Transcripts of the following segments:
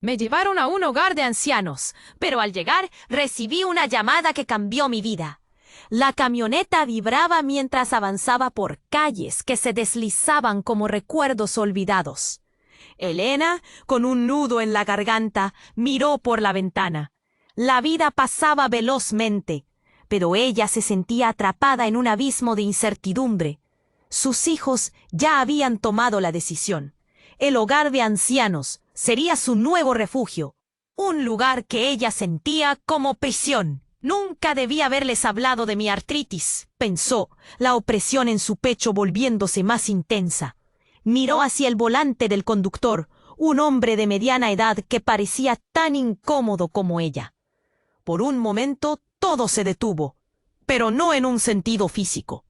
Me llevaron a un hogar de ancianos, pero al llegar recibí una llamada que cambió mi vida. La camioneta vibraba mientras avanzaba por calles que se deslizaban como recuerdos olvidados. Elena, con un nudo en la garganta, miró por la ventana. La vida pasaba velozmente, pero ella se sentía atrapada en un abismo de incertidumbre. Sus hijos ya habían tomado la decisión. El hogar de ancianos sería su nuevo refugio, un lugar que ella sentía como prisión. Nunca debí haberles hablado de mi artritis, pensó, la opresión en su pecho volviéndose más intensa. Miró hacia el volante del conductor, un hombre de mediana edad que parecía tan incómodo como ella. Por un momento todo se detuvo, pero no en un sentido físico.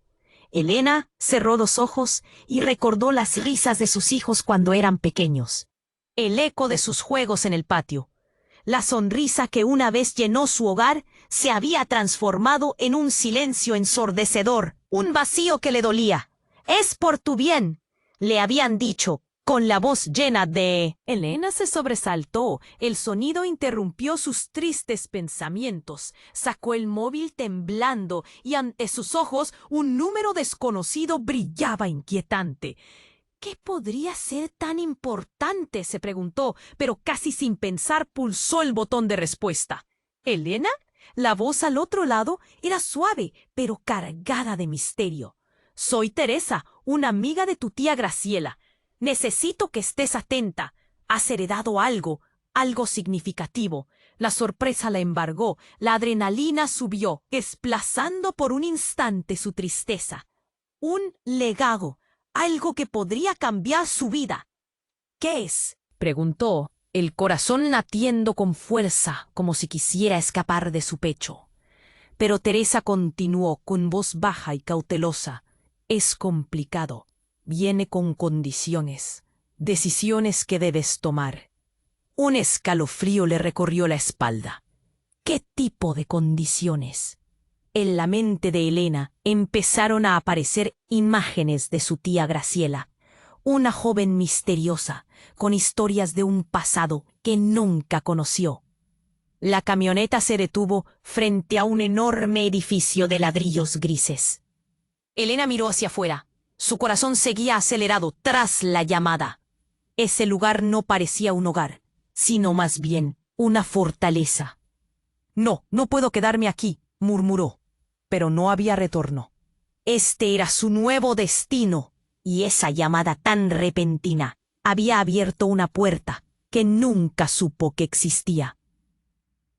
Elena cerró los ojos y recordó las risas de sus hijos cuando eran pequeños, el eco de sus juegos en el patio. La sonrisa que una vez llenó su hogar se había transformado en un silencio ensordecedor, un vacío que le dolía. «Es por tu bien», le habían dicho, con la voz llena de... Elena se sobresaltó. El sonido interrumpió sus tristes pensamientos. Sacó el móvil temblando y ante sus ojos un número desconocido brillaba inquietante. ¿Qué podría ser tan importante?, se preguntó, pero casi sin pensar pulsó el botón de respuesta. ¿Elena? La voz al otro lado era suave, pero cargada de misterio. «Soy Teresa, una amiga de tu tía Graciela. Necesito que estés atenta. Has heredado algo, algo significativo». La sorpresa la embargó, la adrenalina subió, desplazando por un instante su tristeza. Un legado, algo que podría cambiar su vida. «¿Qué es?», preguntó, el corazón latiendo con fuerza, como si quisiera escapar de su pecho. Pero Teresa continuó con voz baja y cautelosa. «Es complicado. Viene con condiciones, decisiones que debes tomar». Un escalofrío le recorrió la espalda. ¿Qué tipo de condiciones? En la mente de Elena empezaron a aparecer imágenes de su tía Graciela, una joven misteriosa, con historias de un pasado que nunca conoció. La camioneta se detuvo frente a un enorme edificio de ladrillos grises. Elena miró hacia afuera. Su corazón seguía acelerado tras la llamada. Ese lugar no parecía un hogar, sino más bien una fortaleza. «No, no puedo quedarme aquí», murmuró. Pero no había retorno. Este era su nuevo destino, y esa llamada tan repentina había abierto una puerta que nunca supo que existía.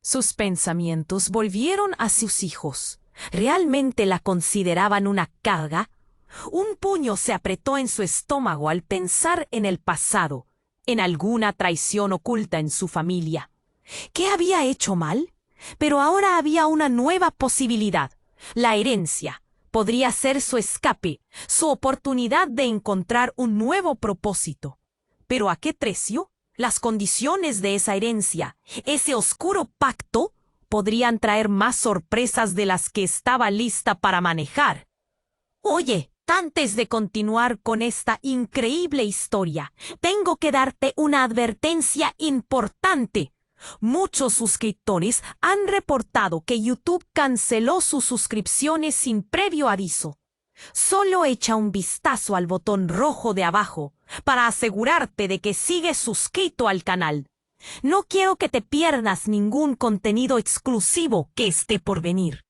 Sus pensamientos volvieron a sus hijos. ¿Realmente la consideraban una carga? Un puño se apretó en su estómago al pensar en el pasado, en alguna traición oculta en su familia. ¿Qué había hecho mal? Pero ahora había una nueva posibilidad. La herencia podría ser su escape, su oportunidad de encontrar un nuevo propósito. ¿Pero a qué precio? Las condiciones de esa herencia, ese oscuro pacto, podrían traer más sorpresas de las que estaba lista para manejar. «Oye, antes de continuar con esta increíble historia, tengo que darte una advertencia importante. Muchos suscriptores han reportado que YouTube canceló sus suscripciones sin previo aviso. Solo echa un vistazo al botón rojo de abajo para asegurarte de que sigues suscrito al canal. No quiero que te pierdas ningún contenido exclusivo que esté por venir».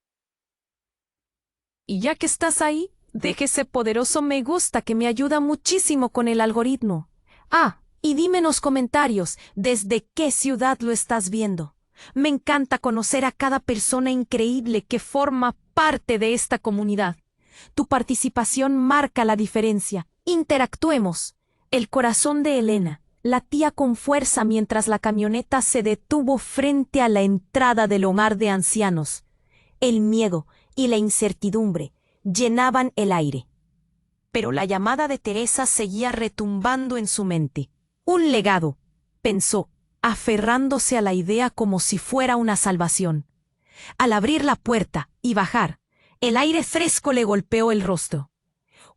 Y ya que estás ahí, deja ese poderoso me gusta que me ayuda muchísimo con el algoritmo. Y dime en los comentarios desde qué ciudad lo estás viendo. Me encanta conocer a cada persona increíble que forma parte de esta comunidad. Tu participación marca la diferencia. Interactuemos. El corazón de Elena latía con fuerza mientras la camioneta se detuvo frente a la entrada del hogar de ancianos. El miedo y la incertidumbre llenaban el aire. Pero la llamada de Teresa seguía retumbando en su mente. Un legado, pensó, aferrándose a la idea como si fuera una salvación. Al abrir la puerta y bajar, el aire fresco le golpeó el rostro.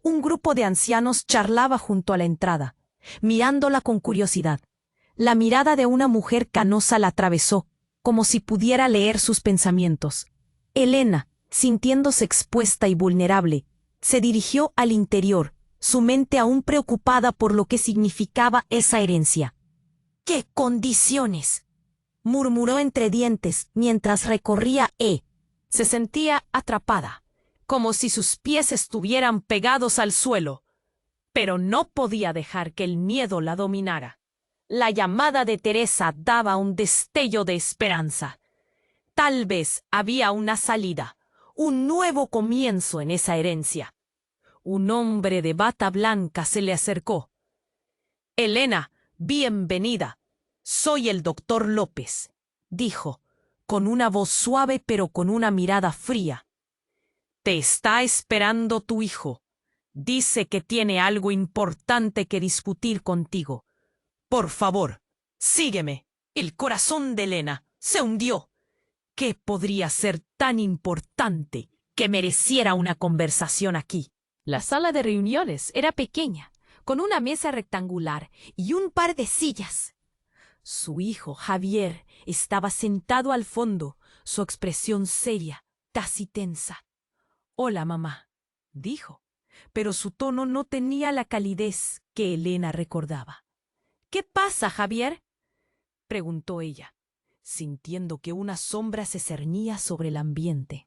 Un grupo de ancianos charlaba junto a la entrada, mirándola con curiosidad. La mirada de una mujer canosa la atravesó, como si pudiera leer sus pensamientos. Elena, sintiéndose expuesta y vulnerable, se dirigió al interior, su mente aún preocupada por lo que significaba esa herencia. ¡Qué condiciones!, murmuró entre dientes mientras recorría Se sentía atrapada, como si sus pies estuvieran pegados al suelo, pero no podía dejar que el miedo la dominara. La llamada de Teresa daba un destello de esperanza. Tal vez había una salida, un nuevo comienzo en esa herencia. Un hombre de bata blanca se le acercó. «Elena, bienvenida. Soy el doctor López», dijo, con una voz suave pero con una mirada fría. «Te está esperando tu hijo. Dice que tiene algo importante que discutir contigo. Por favor, sígueme». El corazón de Elena se hundió. ¿Qué podría ser tan importante que mereciera una conversación aquí? La sala de reuniones era pequeña, con una mesa rectangular y un par de sillas. Su hijo, Javier, estaba sentado al fondo, su expresión seria, casi tensa. «Hola, mamá», dijo, pero su tono no tenía la calidez que Elena recordaba. «¿Qué pasa, Javier?», preguntó ella, sintiendo que una sombra se cernía sobre el ambiente.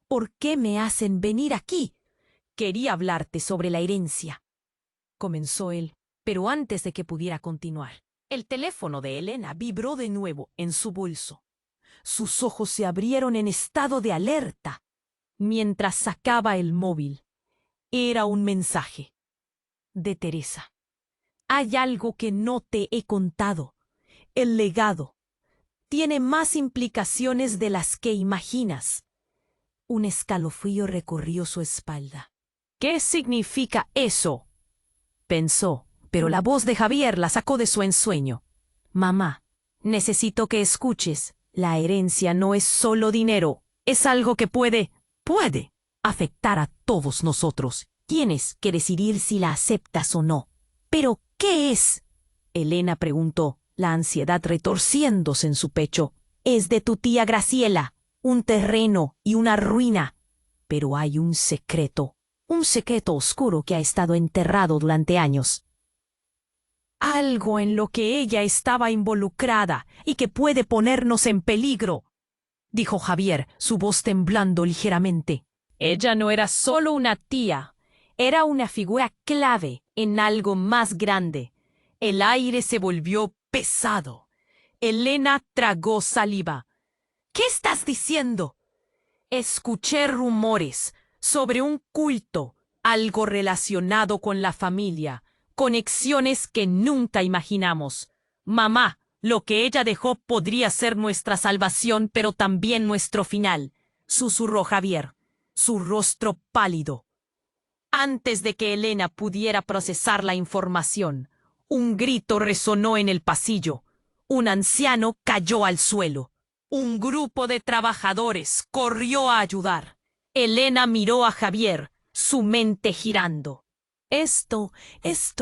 «¿Por qué me hacen venir aquí?». «Quería hablarte sobre la herencia», comenzó él, pero antes de que pudiera continuar, el teléfono de Elena vibró de nuevo en su bolso. Sus ojos se abrieron en estado de alerta mientras sacaba el móvil. Era un mensaje de Teresa. «Hay algo que no te he contado. El legado tiene más implicaciones de las que imaginas». Un escalofrío recorrió su espalda. «¿Qué significa eso?», pensó, pero la voz de Javier la sacó de su ensueño. «Mamá, necesito que escuches. La herencia no es solo dinero. Es algo que puede afectar a todos nosotros. Tienes que decidir si la aceptas o no». «¿Pero qué es?», Elena preguntó, la ansiedad retorciéndose en su pecho. «Es de tu tía Graciela, un terreno y una ruina. Pero hay un secreto oscuro que ha estado enterrado durante años. Algo en lo que ella estaba involucrada y que puede ponernos en peligro», dijo Javier, su voz temblando ligeramente. Ella no era solo una tía, era una figura clave en algo más grande. El aire se volvió pesado. Elena tragó saliva. «¿Qué estás diciendo?». «Escuché rumores sobre un culto, algo relacionado con la familia, conexiones que nunca imaginamos. Mamá, lo que ella dejó podría ser nuestra salvación, pero también nuestro final», susurró Javier, su rostro pálido. Antes de que Elena pudiera procesar la información, un grito resonó en el pasillo. Un anciano cayó al suelo. Un grupo de trabajadores corrió a ayudar. Elena miró a Javier, su mente girando. Esto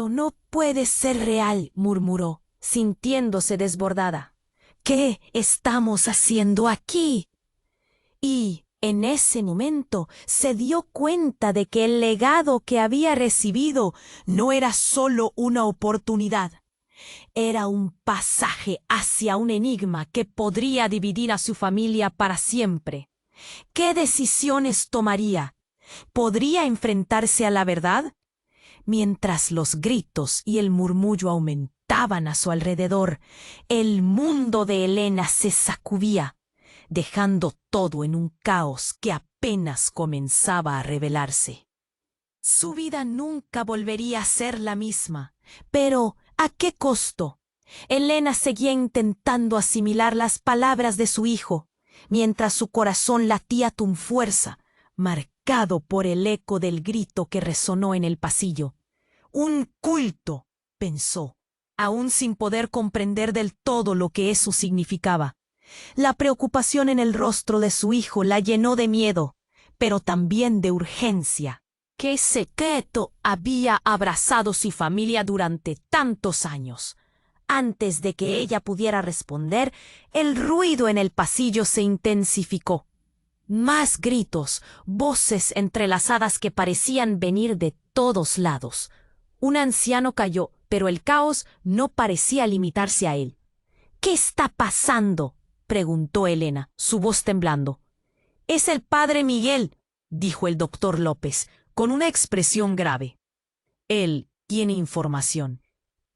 no puede ser real», murmuró, sintiéndose desbordada. «¿Qué estamos haciendo aquí?». Y en ese momento se dio cuenta de que el legado que había recibido no era solo una oportunidad. Era un pasaje hacia un enigma que podría dividir a su familia para siempre. ¿Qué decisiones tomaría? ¿Podría enfrentarse a la verdad? Mientras los gritos y el murmullo aumentaban a su alrededor, el mundo de Elena se sacudía, dejando todo en un caos que apenas comenzaba a revelarse. Su vida nunca volvería a ser la misma, pero ¿a qué costo? Elena seguía intentando asimilar las palabras de su hijo, mientras su corazón latía con fuerza, marcado por el eco del grito que resonó en el pasillo. «Un culto», pensó, aún sin poder comprender del todo lo que eso significaba. La preocupación en el rostro de su hijo la llenó de miedo, pero también de urgencia. ¿Qué secreto había abrazado su familia durante tantos años? Antes de que ella pudiera responder, el ruido en el pasillo se intensificó. Más gritos, voces entrelazadas que parecían venir de todos lados. Un anciano cayó, pero el caos no parecía limitarse a él. —¿Qué está pasando? —preguntó Elena, su voz temblando. —Es el padre Miguel —dijo el doctor López, con una expresión grave. Él tiene información.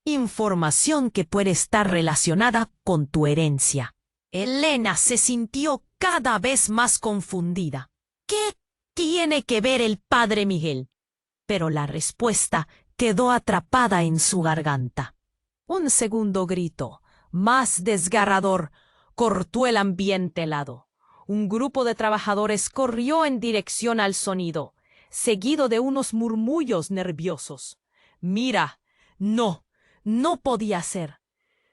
Información que puede estar relacionada con tu herencia. Elena se sintió cada vez más confundida. ¿Qué tiene que ver el padre Miguel? Pero la respuesta quedó atrapada en su garganta. Un segundo grito, más desgarrador, cortó el ambiente helado. Un grupo de trabajadores corrió en dirección al sonido, seguido de unos murmullos nerviosos. Mira, no podía ser.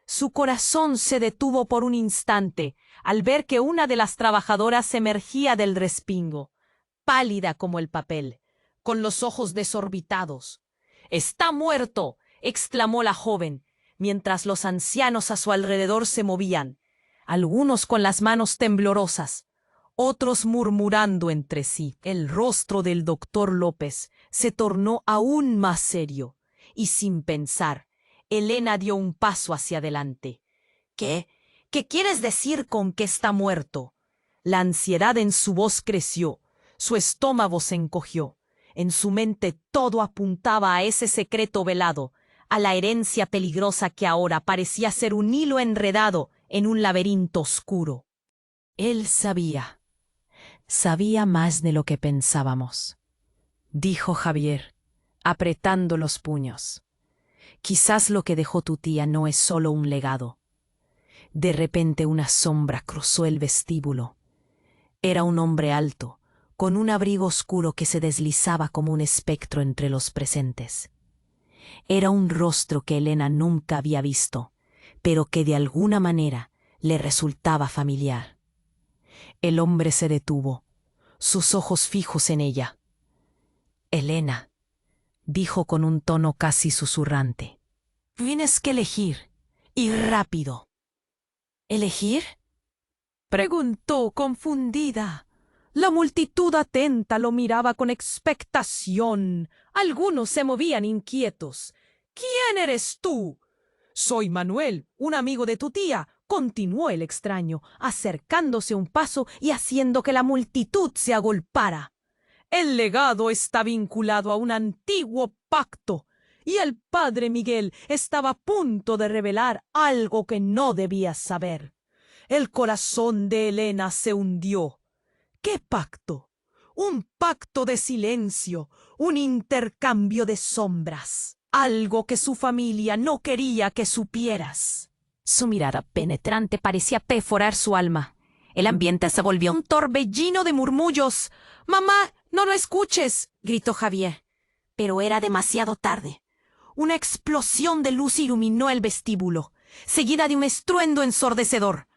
Su corazón se detuvo por un instante al ver que una de las trabajadoras emergía del respingo, pálida como el papel, con los ojos desorbitados. —¡Está muerto! —exclamó la joven, mientras los ancianos a su alrededor se movían, algunos con las manos temblorosas, otros murmurando entre sí. El rostro del doctor López se tornó aún más serio, y sin pensar, Elena dio un paso hacia adelante. —¿Qué quieres decir con que está muerto? La ansiedad en su voz creció, su estómago se encogió. En su mente todo apuntaba a ese secreto velado, a la herencia peligrosa que ahora parecía ser un hilo enredado en un laberinto oscuro. Él sabía más de lo que pensábamos, dijo Javier, apretando los puños. Quizás lo que dejó tu tía no es solo un legado. De repente una sombra cruzó el vestíbulo. Era un hombre alto, con un abrigo oscuro que se deslizaba como un espectro entre los presentes. Era un rostro que Elena nunca había visto, pero que de alguna manera le resultaba familiar. El hombre se detuvo, sus ojos fijos en ella. —Elena —dijo con un tono casi susurrante—, tienes que elegir, y rápido. —¿Elegir? —preguntó confundida. La multitud atenta lo miraba con expectación. Algunos se movían inquietos. —¿Quién eres tú? —Soy Manuel, un amigo de tu tía —continuó el extraño, acercándose un paso y haciendo que la multitud se agolpara. El legado está vinculado a un antiguo pacto, y el padre Miguel estaba a punto de revelar algo que no debías saber. El corazón de Elena se hundió. ¿Qué pacto? Un pacto de silencio, un intercambio de sombras, algo que su familia no quería que supieras. Su mirada penetrante parecía perforar su alma. El ambiente se volvió un torbellino de murmullos. —¡Mamá, no lo escuches! —gritó Javier. Pero era demasiado tarde. Una explosión de luz iluminó el vestíbulo, seguida de un estruendo ensordecedor.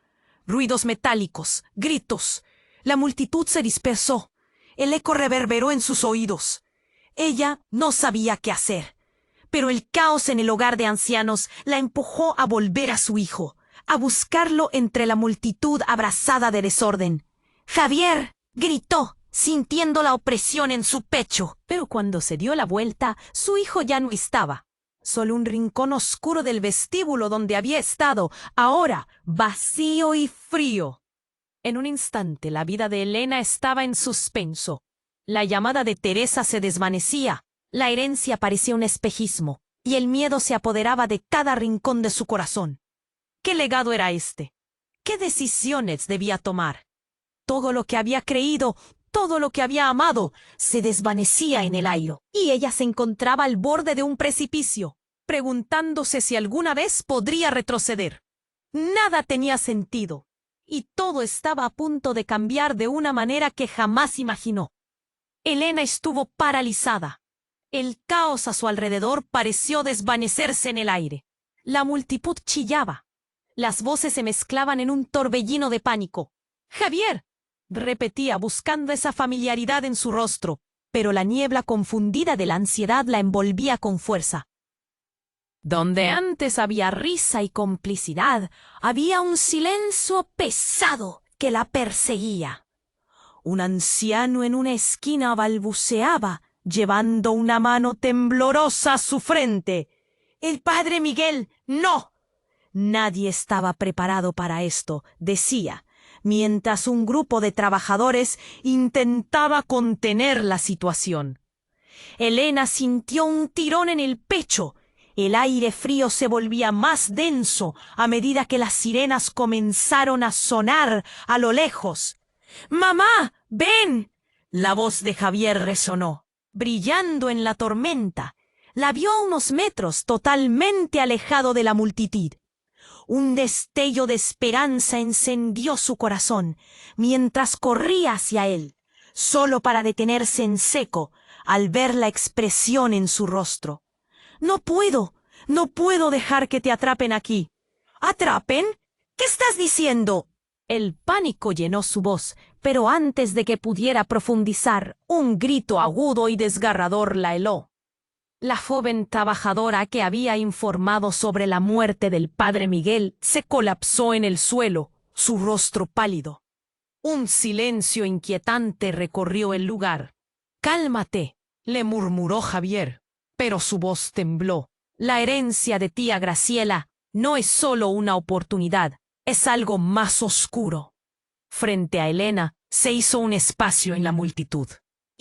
Ruidos metálicos, gritos. La multitud se dispersó. El eco reverberó en sus oídos. Ella no sabía qué hacer, pero el caos en el hogar de ancianos la empujó a volver a su hijo, a buscarlo entre la multitud abrazada de desorden. —¡Javier! —gritó, sintiendo la opresión en su pecho. Pero cuando se dio la vuelta, su hijo ya no estaba. Solo un rincón oscuro del vestíbulo donde había estado, ahora vacío y frío. En un instante la vida de Elena estaba en suspenso. La llamada de Teresa se desvanecía, la herencia parecía un espejismo, y el miedo se apoderaba de cada rincón de su corazón. ¿Qué legado era este? ¿Qué decisiones debía tomar? Todo lo que había creído, todo lo que había amado, se desvanecía en el aire, y ella se encontraba al borde de un precipicio, preguntándose si alguna vez podría retroceder. Nada tenía sentido, y todo estaba a punto de cambiar de una manera que jamás imaginó. Elena estuvo paralizada. El caos a su alrededor pareció desvanecerse en el aire. La multitud chillaba. Las voces se mezclaban en un torbellino de pánico. —¡Javier! —repetía, buscando esa familiaridad en su rostro, pero la niebla confundida de la ansiedad la envolvía con fuerza. Donde antes había risa y complicidad, había un silencio pesado que la perseguía. Un anciano en una esquina balbuceaba, llevando una mano temblorosa a su frente. «El padre Miguel, no». Nadie estaba preparado para esto, decía, mientras un grupo de trabajadores intentaba contener la situación. Elena sintió un tirón en el pecho. El aire frío se volvía más denso a medida que las sirenas comenzaron a sonar a lo lejos. «¡Mamá, ven!». La voz de Javier resonó, brillando en la tormenta. La vio a unos metros, totalmente alejado de la multitud. Un destello de esperanza encendió su corazón mientras corría hacia él, solo para detenerse en seco al ver la expresión en su rostro. «No puedo dejar que te atrapen aquí». «¿Atrapen? ¿Qué estás diciendo?». El pánico llenó su voz, pero antes de que pudiera profundizar, un grito agudo y desgarrador la heló. La joven trabajadora que había informado sobre la muerte del padre Miguel se colapsó en el suelo, su rostro pálido. Un silencio inquietante recorrió el lugar. «Cálmate», le murmuró Javier, pero su voz tembló. «La herencia de tía Graciela no es solo una oportunidad, es algo más oscuro». Frente a Elena se hizo un espacio en la multitud.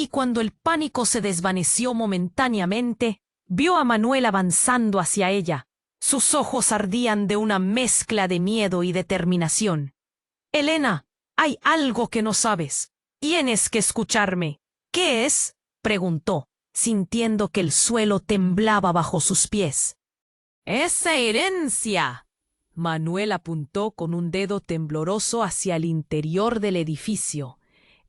Y cuando el pánico se desvaneció momentáneamente, vio a Manuel avanzando hacia ella. Sus ojos ardían de una mezcla de miedo y determinación. «Elena, hay algo que no sabes. Tienes que escucharme». «¿Qué es?», preguntó, sintiendo que el suelo temblaba bajo sus pies. «Esa herencia». Manuel apuntó con un dedo tembloroso hacia el interior del edificio.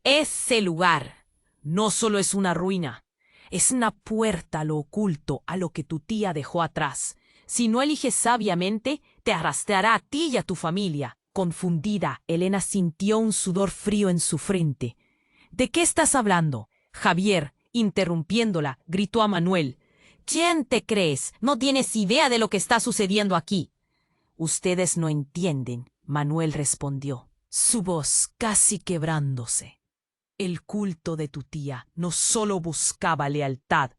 «Ese lugar no solo es una ruina, es una puerta a lo oculto, a lo que tu tía dejó atrás. Si no eliges sabiamente, te arrastrará a ti y a tu familia». Confundida, Elena sintió un sudor frío en su frente. «¿De qué estás hablando?». Javier, interrumpiéndola, gritó a Manuel. «¿Quién te crees? No tienes idea de lo que está sucediendo aquí». «Ustedes no entienden», Manuel respondió, su voz casi quebrándose. «El culto de tu tía no solo buscaba lealtad,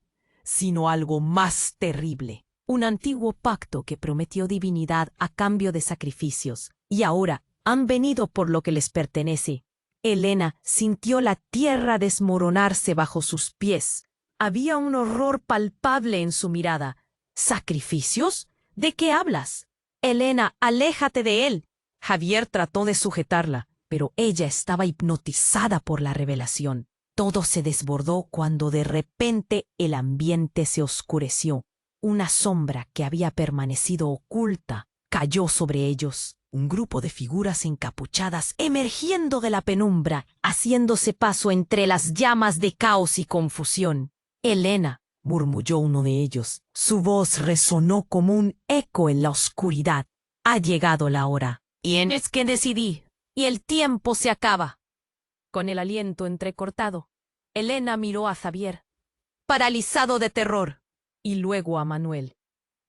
sino algo más terrible. Un antiguo pacto que prometió divinidad a cambio de sacrificios, y ahora han venido por lo que les pertenece». Elena sintió la tierra desmoronarse bajo sus pies. Había un horror palpable en su mirada. «¿Sacrificios? ¿De qué hablas?». «Elena, aléjate de él». Javier trató de sujetarla, pero ella estaba hipnotizada por la revelación. Todo se desbordó cuando de repente el ambiente se oscureció. Una sombra que había permanecido oculta cayó sobre ellos. Un grupo de figuras encapuchadas emergiendo de la penumbra, haciéndose paso entre las llamas de caos y confusión. «Elena», murmulló uno de ellos. Su voz resonó como un eco en la oscuridad. «Ha llegado la hora. Tienes que decidir, y el tiempo se acaba». Con el aliento entrecortado, Elena miró a Javier, paralizado de terror, y luego a Manuel.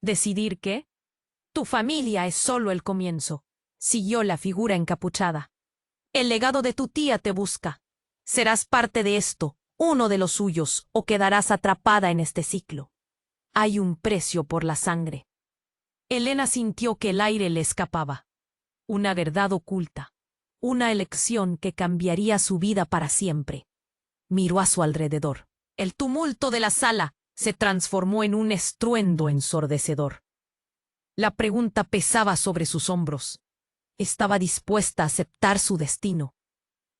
«¿Decidir qué?». «Tu familia es solo el comienzo», siguió la figura encapuchada. «El legado de tu tía te busca. Serás parte de esto, uno de los suyos, o quedarás atrapada en este ciclo. Hay un precio por la sangre». Elena sintió que el aire le escapaba. Una verdad oculta, una elección que cambiaría su vida para siempre. Miró a su alrededor. El tumulto de la sala se transformó en un estruendo ensordecedor. La pregunta pesaba sobre sus hombros. Estaba dispuesta a aceptar su destino,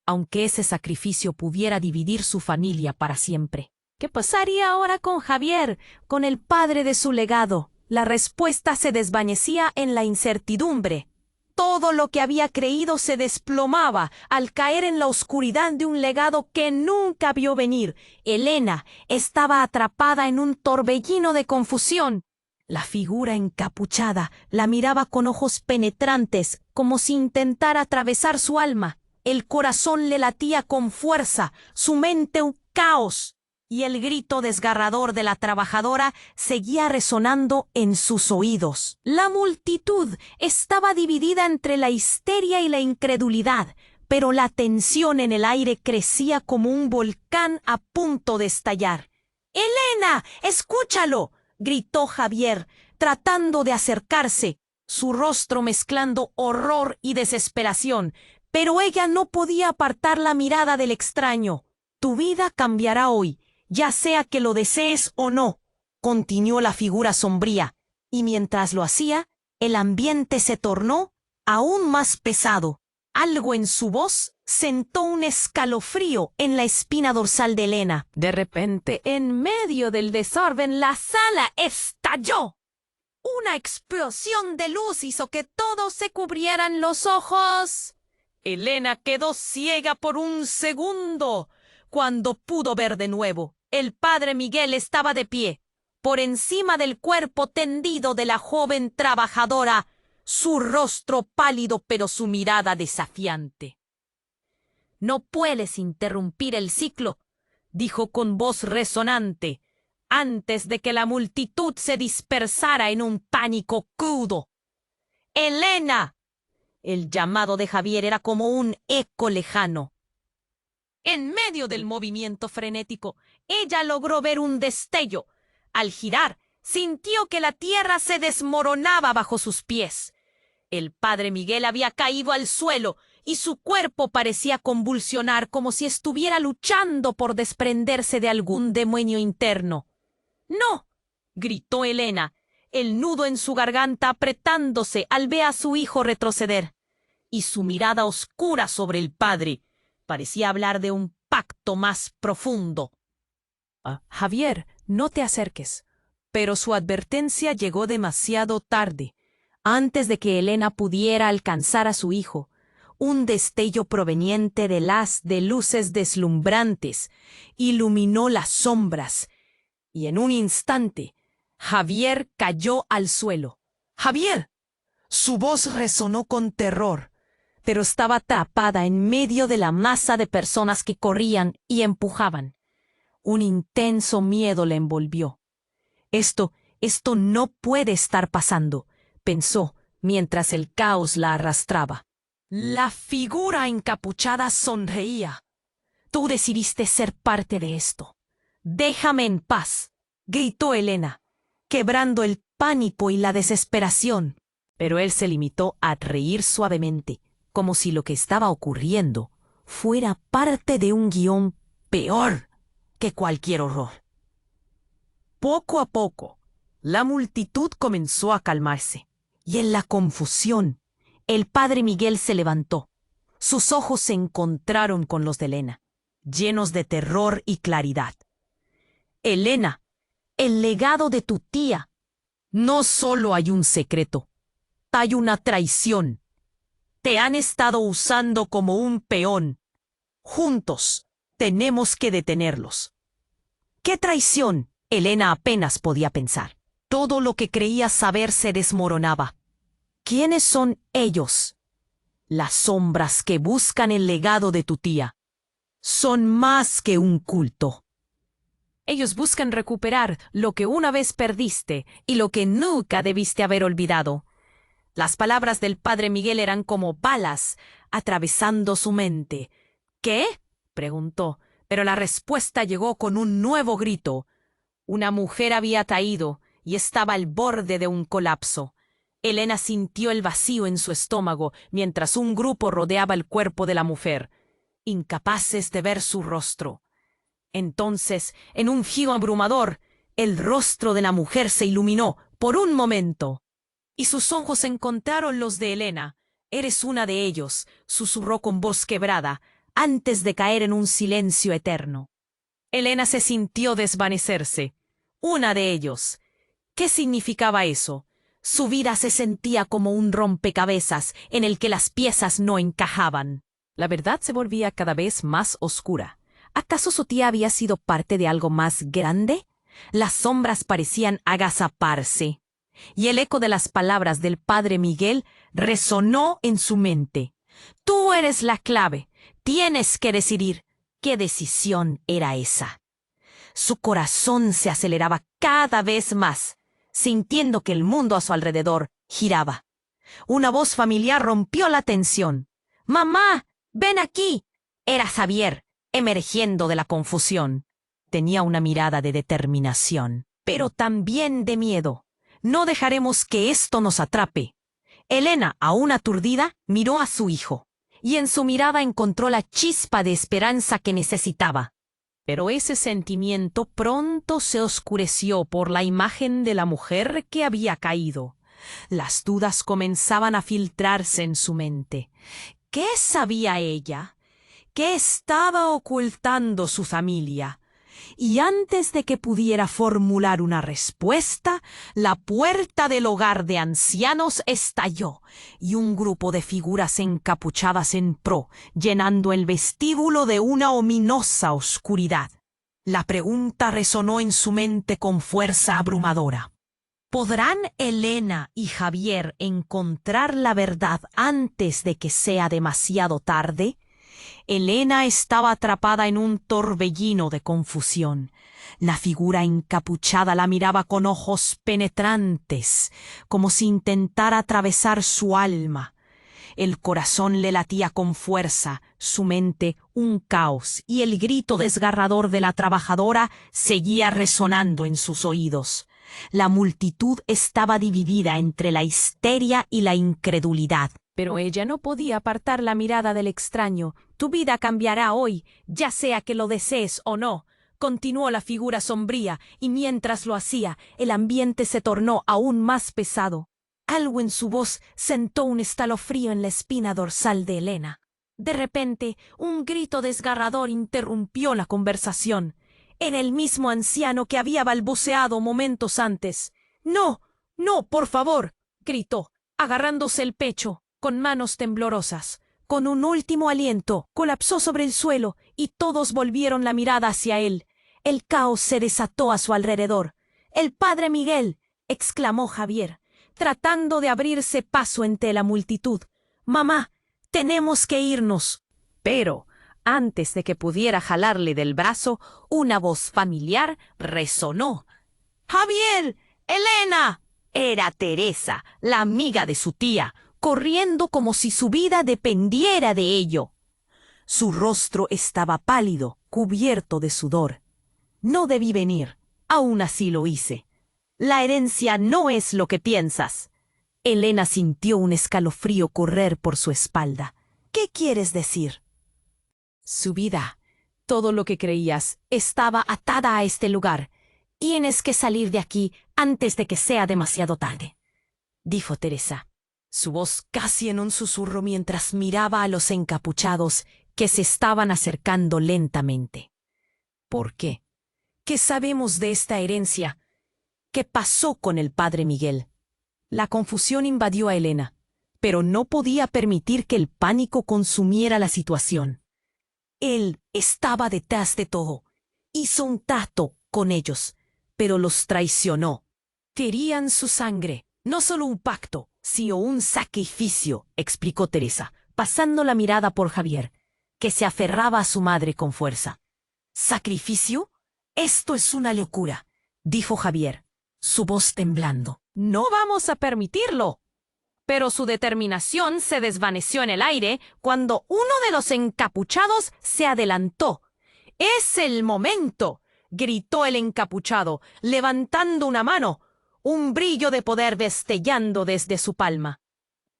aunque ese sacrificio pudiera dividir su familia para siempre. ¿Qué pasaría ahora con Javier, con el padre de su legado? La respuesta se desvanecía en la incertidumbre. Todo lo que había creído se desplomaba al caer en la oscuridad de un legado que nunca vio venir. Elena estaba atrapada en un torbellino de confusión. La figura encapuchada la miraba con ojos penetrantes, como si intentara atravesar su alma. El corazón le latía con fuerza, su mente un caos. y el grito desgarrador de la trabajadora seguía resonando en sus oídos. La multitud estaba dividida entre la histeria y la incredulidad, pero la tensión en el aire crecía como un volcán a punto de estallar. «¡Elena! ¡Escúchalo!», gritó Javier, tratando de acercarse, su rostro mezclando horror y desesperación, pero ella no podía apartar la mirada del extraño. «Tu vida cambiará hoy, ya sea que lo desees o no», continuó la figura sombría, y mientras lo hacía, el ambiente se tornó aún más pesado. Algo en su voz sentó un escalofrío en la espina dorsal de Elena. De repente, en medio del desorden, la sala estalló. Una explosión de luz hizo que todos se cubrieran los ojos. Elena quedó ciega por un segundo. Cuando pudo ver de nuevo, el padre Miguel estaba de pie, por encima del cuerpo tendido de la joven trabajadora, su rostro pálido pero su mirada desafiante. «No puedes interrumpir el ciclo», dijo con voz resonante, antes de que la multitud se dispersara en un pánico crudo. «¡Elena!». El llamado de Javier era como un eco lejano. En medio del movimiento frenético, ella logró ver un destello. Al girar, sintió que la tierra se desmoronaba bajo sus pies. El padre Miguel había caído al suelo y su cuerpo parecía convulsionar como si estuviera luchando por desprenderse de algún demonio interno. «¡No!», gritó Elena, el nudo en su garganta apretándose al ver a su hijo retroceder. Y su mirada oscura sobre el padre parecía hablar de un pacto más profundo. «Javier, no te acerques». Pero su advertencia llegó demasiado tarde. Antes de que Elena pudiera alcanzar a su hijo, un destello proveniente del haz de luces deslumbrantes iluminó las sombras, y en un instante Javier cayó al suelo. «¡Javier!». Su voz resonó con terror, pero estaba atrapada en medio de la masa de personas que corrían y empujaban. Un intenso miedo le envolvió. Esto no puede estar pasando», pensó, mientras el caos la arrastraba. La figura encapuchada sonreía. «Tú decidiste ser parte de esto. Déjame en paz», gritó Elena, quebrando el pánico y la desesperación. Pero él se limitó a reír suavemente, como si lo que estaba ocurriendo fuera parte de un guión peor que cualquier horror. Poco a poco, la multitud comenzó a calmarse, y en la confusión, el padre Miguel se levantó. Sus ojos se encontraron con los de Elena, llenos de terror y claridad. «Elena, el legado de tu tía. No solo hay un secreto, hay una traición. Te han estado usando como un peón. Juntos tenemos que detenerlos». «¿Qué traición?», Elena apenas podía pensar. Todo lo que creía saber se desmoronaba. «¿Quiénes son ellos?». «Las sombras que buscan el legado de tu tía. Son más que un culto. Ellos buscan recuperar lo que una vez perdiste y lo que nunca debiste haber olvidado». Las palabras del padre Miguel eran como balas atravesando su mente. «¿Qué?», preguntó, pero la respuesta llegó con un nuevo grito. Una mujer había caído y estaba al borde de un colapso. Elena sintió el vacío en su estómago mientras un grupo rodeaba el cuerpo de la mujer, incapaces de ver su rostro. Entonces, en un giro abrumador, el rostro de la mujer se iluminó por un momento, y sus ojos encontraron los de Elena. «Eres una de ellos», susurró con voz quebrada, antes de caer en un silencio eterno. Elena se sintió desvanecerse. Una de ellos. ¿Qué significaba eso? Su vida se sentía como un rompecabezas en el que las piezas no encajaban. La verdad se volvía cada vez más oscura. ¿Acaso su tía había sido parte de algo más grande? Las sombras parecían agazaparse, y el eco de las palabras del padre Miguel resonó en su mente. «Tú eres la clave. Tienes que decidir». ¿Qué decisión era esa? Su corazón se aceleraba cada vez más, sintiendo que el mundo a su alrededor giraba. Una voz familiar rompió la tensión. «¡Mamá! ¡Ven aquí!» Era Javier, emergiendo de la confusión. Tenía una mirada de determinación, pero también de miedo. «No dejaremos que esto nos atrape». Elena, aún aturdida, miró a su hijo, y en su mirada encontró la chispa de esperanza que necesitaba. Pero ese sentimiento pronto se oscureció por la imagen de la mujer que había caído. Las dudas comenzaban a filtrarse en su mente. ¿Qué sabía ella? ¿Qué estaba ocultando su familia? Y antes de que pudiera formular una respuesta, la puerta del hogar de ancianos estalló y un grupo de figuras encapuchadas entró, llenando el vestíbulo de una ominosa oscuridad. La pregunta resonó en su mente con fuerza abrumadora. ¿Podrán Elena y Javier encontrar la verdad antes de que sea demasiado tarde? Elena estaba atrapada en un torbellino de confusión. La figura encapuchada la miraba con ojos penetrantes, como si intentara atravesar su alma. El corazón le latía con fuerza, su mente un caos, y el grito desgarrador de la trabajadora seguía resonando en sus oídos. La multitud estaba dividida entre la histeria y la incredulidad. Pero ella no podía apartar la mirada del extraño. «Tu vida cambiará hoy, ya sea que lo desees o no», continuó la figura sombría, y mientras lo hacía, el ambiente se tornó aún más pesado. Algo en su voz sentó un escalofrío en la espina dorsal de Elena. De repente, un grito desgarrador interrumpió la conversación. Era el mismo anciano que había balbuceado momentos antes. «No, no, por favor», gritó, agarrándose el pecho con manos temblorosas. Con un último aliento, colapsó sobre el suelo y todos volvieron la mirada hacia él. El caos se desató a su alrededor. «¡El padre Miguel!», exclamó Javier, tratando de abrirse paso entre la multitud. «Mamá, tenemos que irnos». Pero antes de que pudiera jalarle del brazo, una voz familiar resonó. «¡Javier! ¡Elena!». Era Teresa, la amiga de su tía, corriendo como si su vida dependiera de ello. Su rostro estaba pálido, cubierto de sudor. «No debí venir, aún así lo hice. La herencia no es lo que piensas». Elena sintió un escalofrío correr por su espalda. «¿Qué quieres decir?». «Su vida, todo lo que creías, estaba atada a este lugar. Tienes que salir de aquí antes de que sea demasiado tarde», dijo Teresa, su voz casi en un susurro mientras miraba a los encapuchados que se estaban acercando lentamente. «¿Por qué? ¿Qué sabemos de esta herencia? ¿Qué pasó con el padre Miguel?». La confusión invadió a Elena, pero no podía permitir que el pánico consumiera la situación. Él estaba detrás de todo. Hizo un trato con ellos, pero los traicionó. Querían su sangre, no solo un pacto, sino un sacrificio, explicó Teresa, pasando la mirada por Javier, que se aferraba a su madre con fuerza. «¿Sacrificio? Esto es una locura», dijo Javier, su voz temblando. «No vamos a permitirlo». Pero su determinación se desvaneció en el aire cuando uno de los encapuchados se adelantó. «¡Es el momento!», gritó el encapuchado, levantando una mano, un brillo de poder destellando desde su palma.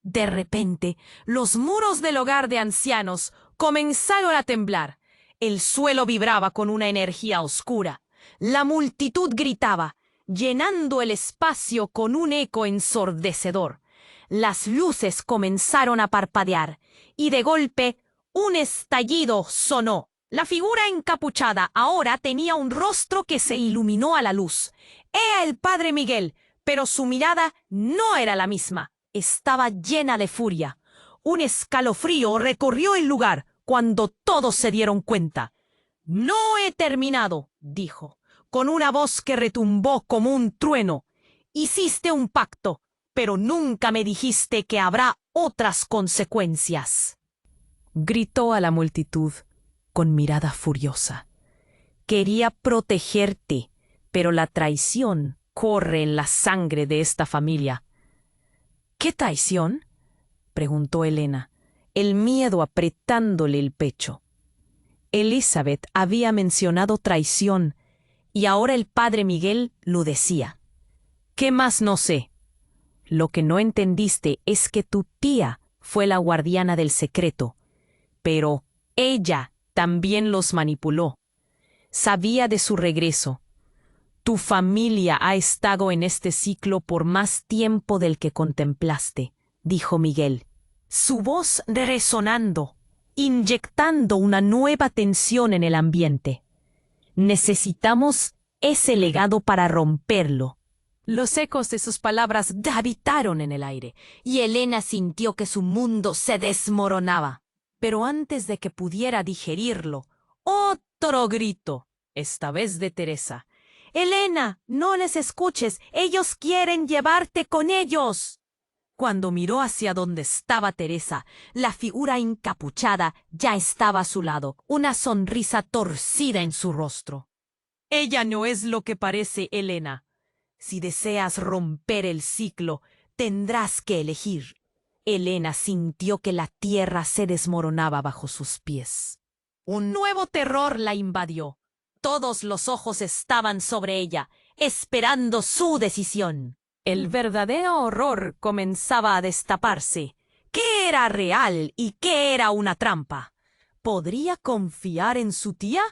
De repente, los muros del hogar de ancianos comenzaron a temblar. El suelo vibraba con una energía oscura. La multitud gritaba, llenando el espacio con un eco ensordecedor. Las luces comenzaron a parpadear, y de golpe, un estallido sonó. La figura encapuchada ahora tenía un rostro que se iluminó a la luz. Era el padre Miguel, pero su mirada no era la misma. Estaba llena de furia. Un escalofrío recorrió el lugar cuando todos se dieron cuenta. «No he terminado», dijo, con una voz que retumbó como un trueno. «Hiciste un pacto, pero nunca me dijiste que habrá otras consecuencias», gritó a la multitud con mirada furiosa. Quería protegerte, pero la traición corre en la sangre de esta familia. ¿Qué traición?, preguntó Elena, el miedo apretándole el pecho. Elizabeth había mencionado traición, y ahora el padre Miguel lo decía. ¿Qué más no sé? Lo que no entendiste es que tu tía fue la guardiana del secreto, pero ella también los manipuló. Sabía de su regreso. Tu familia ha estado en este ciclo por más tiempo del que contemplaste, dijo Miguel, su voz resonando, inyectando una nueva tensión en el ambiente. Necesitamos ese legado para romperlo. Los ecos de sus palabras habitaron en el aire, y Elena sintió que su mundo se desmoronaba. Pero antes de que pudiera digerirlo, otro grito, esta vez de Teresa. «Elena, no les escuches, ellos quieren llevarte con ellos». Cuando miró hacia donde estaba Teresa, la figura encapuchada ya estaba a su lado, una sonrisa torcida en su rostro. «Ella no es lo que parece, Elena. Si deseas romper el ciclo, tendrás que elegir». Elena sintió que la tierra se desmoronaba bajo sus pies. Un nuevo terror la invadió. Todos los ojos estaban sobre ella, esperando su decisión. El verdadero horror comenzaba a destaparse. ¿Qué era real y qué era una trampa? ¿Podría confiar en su tía?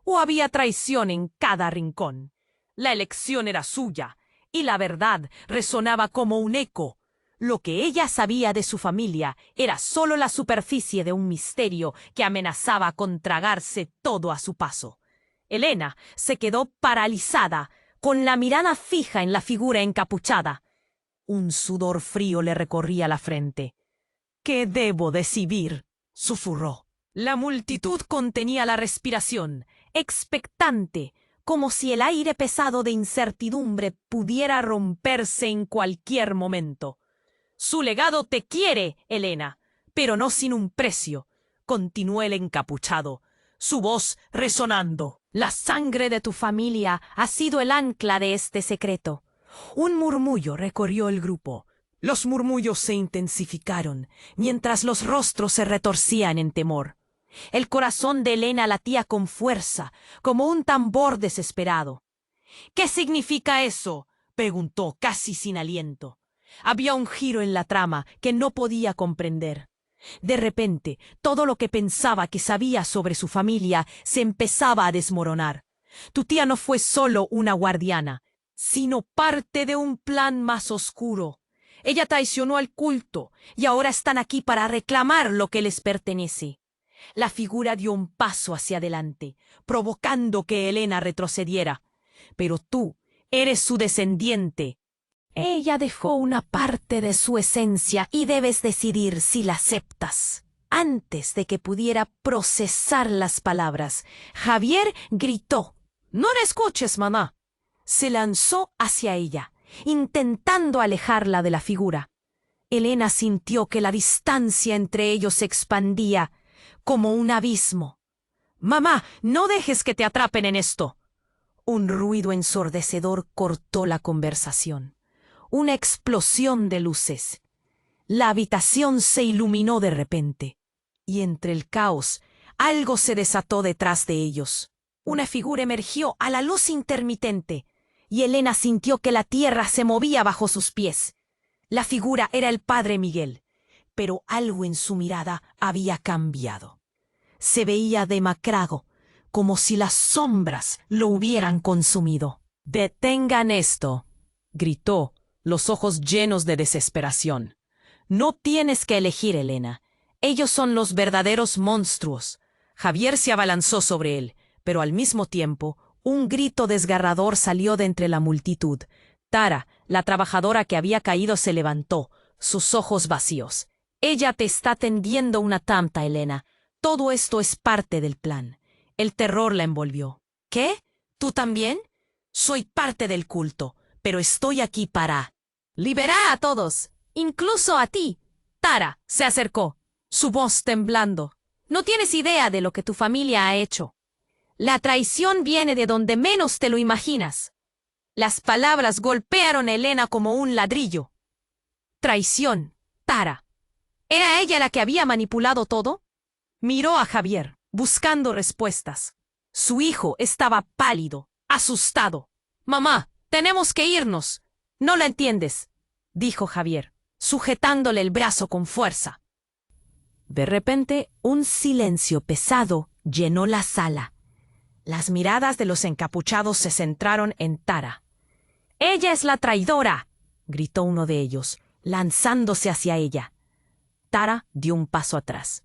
¿O había traición en cada rincón? La elección era suya, y la verdad resonaba como un eco. Lo que ella sabía de su familia era solo la superficie de un misterio que amenazaba con tragarse todo a su paso. Elena se quedó paralizada, con la mirada fija en la figura encapuchada. Un sudor frío le recorría la frente. «¿Qué debo decidir?», susurró. La multitud contenía la respiración, expectante, como si el aire pesado de incertidumbre pudiera romperse en cualquier momento. «Su legado te quiere, Elena, pero no sin un precio», continuó el encapuchado, su voz resonando. «La sangre de tu familia ha sido el ancla de este secreto». Un murmullo recorrió el grupo. Los murmullos se intensificaron, mientras los rostros se retorcían en temor. El corazón de Elena latía con fuerza, como un tambor desesperado. «¿Qué significa eso?», preguntó casi sin aliento. Había un giro en la trama que no podía comprender. De repente, todo lo que pensaba que sabía sobre su familia se empezaba a desmoronar. Tu tía no fue solo una guardiana, sino parte de un plan más oscuro. Ella traicionó al culto, y ahora están aquí para reclamar lo que les pertenece. La figura dio un paso hacia adelante, provocando que Elena retrocediera. Pero tú eres su descendiente. Ella dejó una parte de su esencia y debes decidir si la aceptas. Antes de que pudiera procesar las palabras, Javier gritó: «¡No la escuches, mamá!». Se lanzó hacia ella, intentando alejarla de la figura. Elena sintió que la distancia entre ellos se expandía como un abismo. «Mamá, no dejes que te atrapen en esto». Un ruido ensordecedor cortó la conversación. Una explosión de luces. La habitación se iluminó de repente, y entre el caos, algo se desató detrás de ellos. Una figura emergió a la luz intermitente, y Elena sintió que la tierra se movía bajo sus pies. La figura era el padre Miguel, pero algo en su mirada había cambiado. Se veía demacrado, como si las sombras lo hubieran consumido. «¡Detengan esto!», gritó, los ojos llenos de desesperación. «No tienes que elegir, Elena. Ellos son los verdaderos monstruos». Javier se abalanzó sobre él, pero al mismo tiempo, un grito desgarrador salió de entre la multitud. Tara, la trabajadora que había caído, se levantó, sus ojos vacíos. «Ella te está tendiendo una trampa, Elena. Todo esto es parte del plan». El terror la envolvió. «¿Qué? ¿Tú también?». «Soy parte del culto, pero estoy aquí para liberar a todos, incluso a ti». Tara se acercó, su voz temblando. «No tienes idea de lo que tu familia ha hecho». La traición viene de donde menos te lo imaginas. Las palabras golpearon a Elena como un ladrillo. Traición, Tara. ¿Era ella la que había manipulado todo? Miró a Javier, buscando respuestas. Su hijo estaba pálido, asustado. «Mamá, tenemos que irnos». «No la entiendes», dijo Javier, sujetándole el brazo con fuerza. De repente, un silencio pesado llenó la sala. Las miradas de los encapuchados se centraron en Tara. «¡Ella es la traidora!», gritó uno de ellos, lanzándose hacia ella. Tara dio un paso atrás.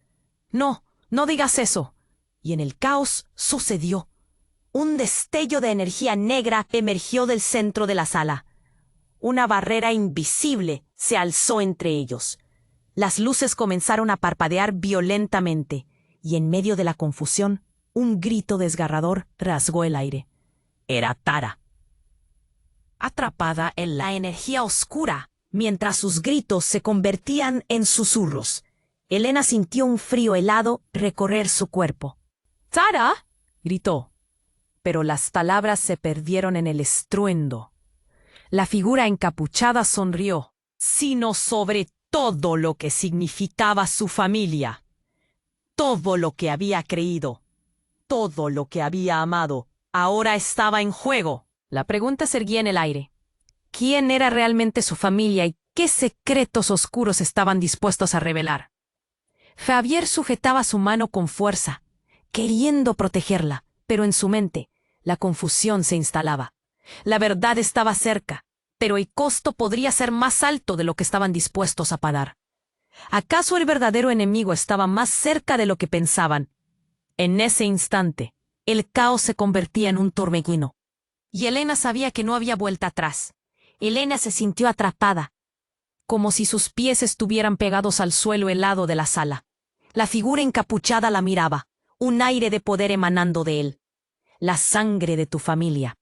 «No, no digas eso». Y en el caos sucedió. Un destello de energía negra emergió del centro de la sala. Una barrera invisible se alzó entre ellos. Las luces comenzaron a parpadear violentamente, y en medio de la confusión, un grito desgarrador rasgó el aire. Era Tara. Atrapada en la energía oscura, mientras sus gritos se convertían en susurros, Elena sintió un frío helado recorrer su cuerpo. «¡Tara!», gritó, pero las palabras se perdieron en el estruendo. La figura encapuchada sonrió, sino sobre todo lo que significaba su familia. Todo lo que había creído, todo lo que había amado, ahora estaba en juego. La pregunta se erguía en el aire. ¿Quién era realmente su familia y qué secretos oscuros estaban dispuestos a revelar? Javier sujetaba su mano con fuerza, queriendo protegerla, pero en su mente la confusión se instalaba. La verdad estaba cerca, pero el costo podría ser más alto de lo que estaban dispuestos a pagar. ¿Acaso el verdadero enemigo estaba más cerca de lo que pensaban? En ese instante, el caos se convertía en un torbellino. Y Elena sabía que no había vuelta atrás. Elena se sintió atrapada, como si sus pies estuvieran pegados al suelo helado de la sala. La figura encapuchada la miraba, un aire de poder emanando de él. La sangre de tu familia.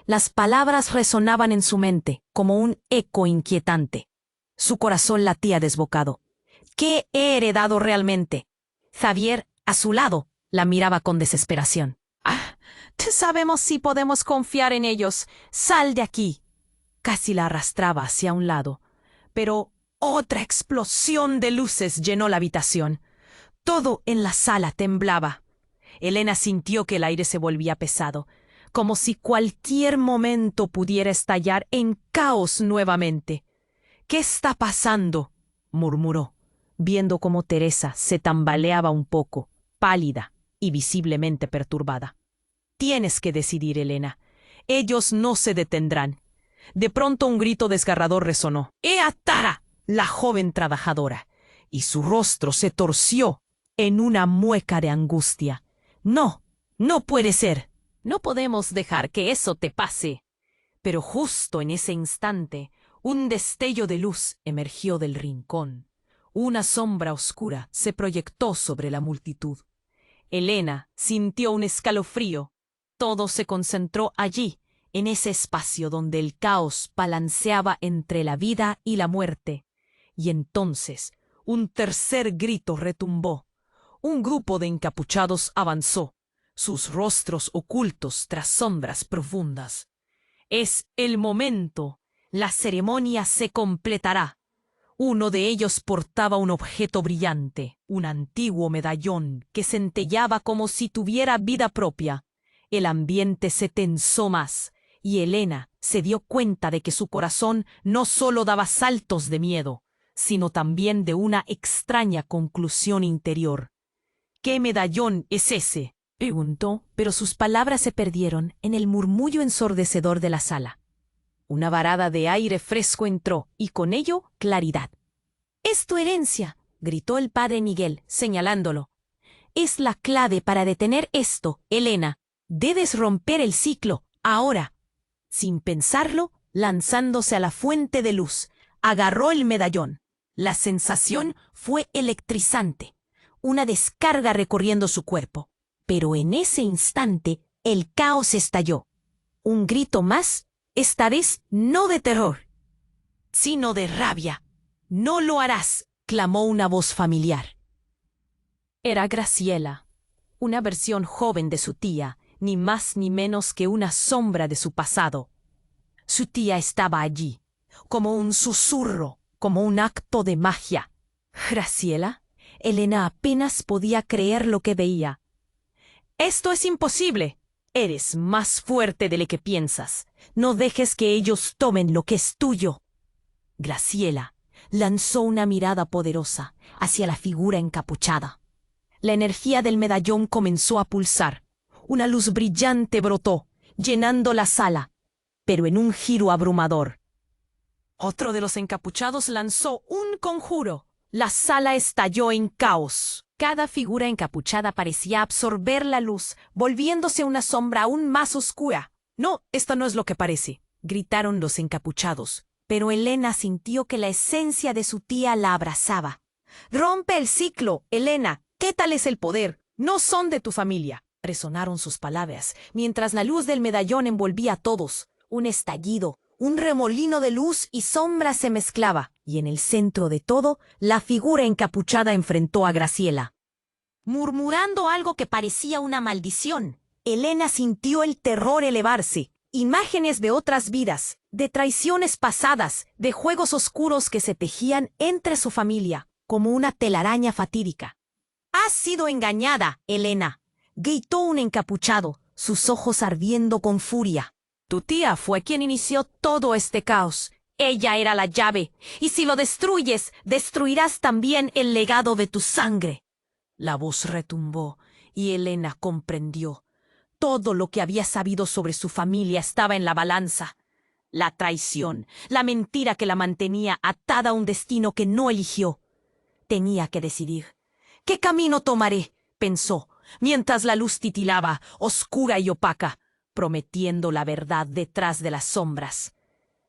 Las palabras resonaban en su mente como un eco inquietante. Su corazón latía desbocado. ¿Qué he heredado realmente? Javier, a su lado, la miraba con desesperación. Sabemos si podemos confiar en ellos. Sal de aquí. Casi la arrastraba hacia un lado. Pero otra explosión de luces llenó la habitación. Todo en la sala temblaba. Elena sintió que el aire se volvía pesado, como si cualquier momento pudiera estallar en caos nuevamente. «¿Qué está pasando?», murmuró, viendo cómo Teresa se tambaleaba un poco, pálida y visiblemente perturbada. «Tienes que decidir, Elena. Ellos no se detendrán». De pronto un grito desgarrador resonó. «¡Ea Tara!», la joven trabajadora, y su rostro se torció en una mueca de angustia. «No, no puede ser. No podemos dejar que eso te pase». Pero justo en ese instante, un destello de luz emergió del rincón. Una sombra oscura se proyectó sobre la multitud. Elena sintió un escalofrío. Todo se concentró allí, en ese espacio donde el caos balanceaba entre la vida y la muerte. Y entonces, un tercer grito retumbó. Un grupo de encapuchados avanzó, sus rostros ocultos tras sombras profundas. «Es el momento. La ceremonia se completará». Uno de ellos portaba un objeto brillante, un antiguo medallón que centelleaba como si tuviera vida propia. El ambiente se tensó más, y Elena se dio cuenta de que su corazón no solo daba saltos de miedo, sino también de una extraña conclusión interior. «¿Qué medallón es ese?», preguntó, pero sus palabras se perdieron en el murmullo ensordecedor de la sala. Una varada de aire fresco entró, y con ello claridad. «Es tu herencia», gritó el padre Miguel, señalándolo. «Es la clave para detener esto, Elena. Debes romper el ciclo, ahora». Sin pensarlo, lanzándose a la fuente de luz, agarró el medallón. La sensación fue electrizante, una descarga recorriendo su cuerpo. Pero en ese instante, el caos estalló. Un grito más, esta vez no de terror, sino de rabia. «No lo harás», clamó una voz familiar. Era Graciela, una versión joven de su tía, ni más ni menos que una sombra de su pasado. Su tía estaba allí, como un susurro, como un acto de magia. ¿Graciela? Elena apenas podía creer lo que veía. «Esto es imposible. Eres más fuerte de lo que piensas. No dejes que ellos tomen lo que es tuyo». Graciela lanzó una mirada poderosa hacia la figura encapuchada. La energía del medallón comenzó a pulsar. Una luz brillante brotó, llenando la sala, pero en un giro abrumador. Otro de los encapuchados lanzó un conjuro. La sala estalló en caos. Cada figura encapuchada parecía absorber la luz, volviéndose una sombra aún más oscura. «No, esto no es lo que parece», gritaron los encapuchados, pero Elena sintió que la esencia de su tía la abrazaba. «Rompe el ciclo, Elena. ¿Qué tal es el poder? No son de tu familia», resonaron sus palabras, mientras la luz del medallón envolvía a todos. Un estallido, un remolino de luz y sombra se mezclaba, y en el centro de todo, la figura encapuchada enfrentó a Graciela. Murmurando algo que parecía una maldición, Elena sintió el terror elevarse. Imágenes de otras vidas, de traiciones pasadas, de juegos oscuros que se tejían entre su familia, como una telaraña fatídica. «Has sido engañada, Elena», gritó un encapuchado, sus ojos ardiendo con furia. «Tu tía fue quien inició todo este caos. Ella era la llave, y si lo destruyes, destruirás también el legado de tu sangre». La voz retumbó, y Elena comprendió. Todo lo que había sabido sobre su familia estaba en la balanza. La traición, la mentira que la mantenía atada a un destino que no eligió. Tenía que decidir. «¿Qué camino tomaré?», pensó, mientras la luz titilaba, oscura y opaca, prometiendo la verdad detrás de las sombras.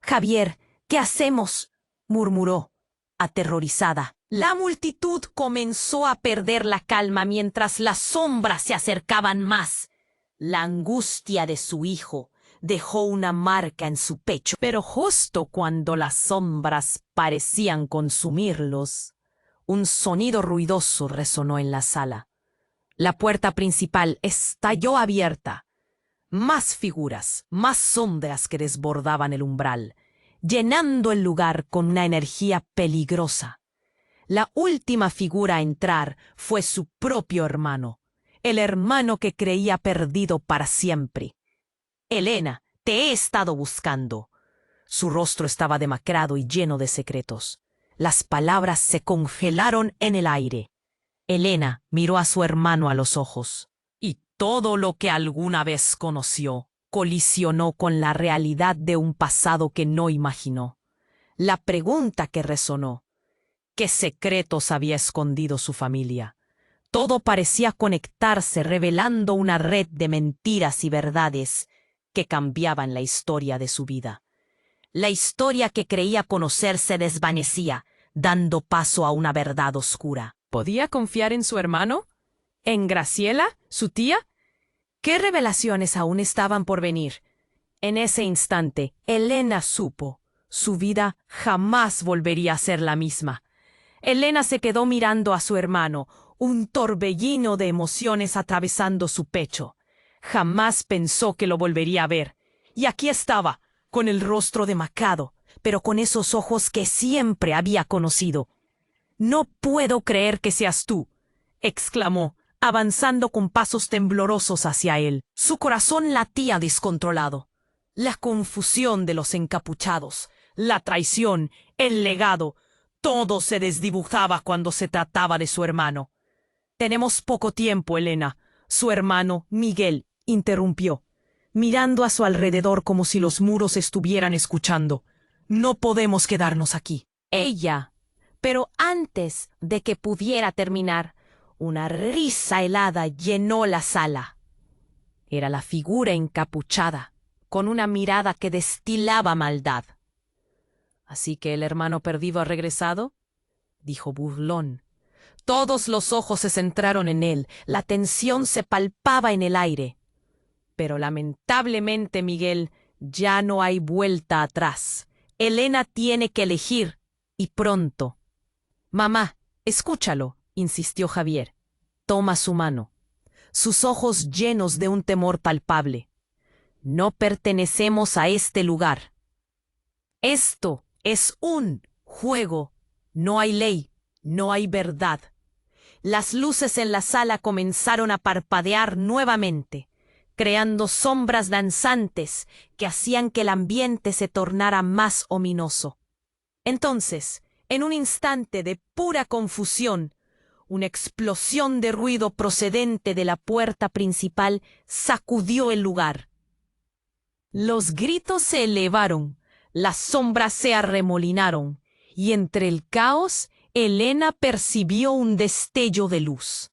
«Javier, ¿qué hacemos?», murmuró, aterrorizada. La multitud comenzó a perder la calma mientras las sombras se acercaban más. La angustia de su hijo dejó una marca en su pecho. Pero justo cuando las sombras parecían consumirlos, un sonido ruidoso resonó en la sala. La puerta principal estalló abierta. Más figuras, más sombras que desbordaban el umbral, llenando el lugar con una energía peligrosa. La última figura a entrar fue su propio hermano, el hermano que creía perdido para siempre. «Elena, te he estado buscando». Su rostro estaba demacrado y lleno de secretos. Las palabras se congelaron en el aire. Elena miró a su hermano a los ojos, y todo lo que alguna vez conoció colisionó con la realidad de un pasado que no imaginó. La pregunta que resonó: ¿qué secretos había escondido su familia? Todo parecía conectarse, revelando una red de mentiras y verdades que cambiaban la historia de su vida. La historia que creía conocer se desvanecía, dando paso a una verdad oscura. ¿Podía confiar en su hermano? ¿En Graciela, su tía? ¿Qué revelaciones aún estaban por venir? En ese instante, Elena supo. Su vida jamás volvería a ser la misma. Elena se quedó mirando a su hermano, un torbellino de emociones atravesando su pecho. Jamás pensó que lo volvería a ver. Y aquí estaba, con el rostro demacrado, pero con esos ojos que siempre había conocido. «No puedo creer que seas tú», exclamó, avanzando con pasos temblorosos hacia él. Su corazón latía descontrolado. La confusión de los encapuchados, la traición, el legado, todo se desdibujaba cuando se trataba de su hermano. «Tenemos poco tiempo, Elena», su hermano, Miguel, interrumpió, mirando a su alrededor como si los muros estuvieran escuchando. «No podemos quedarnos aquí». Ella. Pero antes de que pudiera terminar, una risa helada llenó la sala. Era la figura encapuchada, con una mirada que destilaba maldad. «¿Así que el hermano perdido ha regresado?», dijo burlón. Todos los ojos se centraron en él, la tensión se palpaba en el aire. Pero lamentablemente, Miguel, ya no hay vuelta atrás. Elena tiene que elegir, y pronto. «Mamá, escúchalo», insistió Javier. «Toma su mano». sus ojos llenos de un temor palpable. No pertenecemos a este lugar. Esto es un juego. No hay ley, no hay verdad. Las luces en la sala comenzaron a parpadear nuevamente, creando sombras danzantes que hacían que el ambiente se tornara más ominoso. Entonces, en un instante de pura confusión, una explosión de ruido procedente de la puerta principal sacudió el lugar. Los gritos se elevaron, las sombras se arremolinaron, y entre el caos, Elena percibió un destello de luz.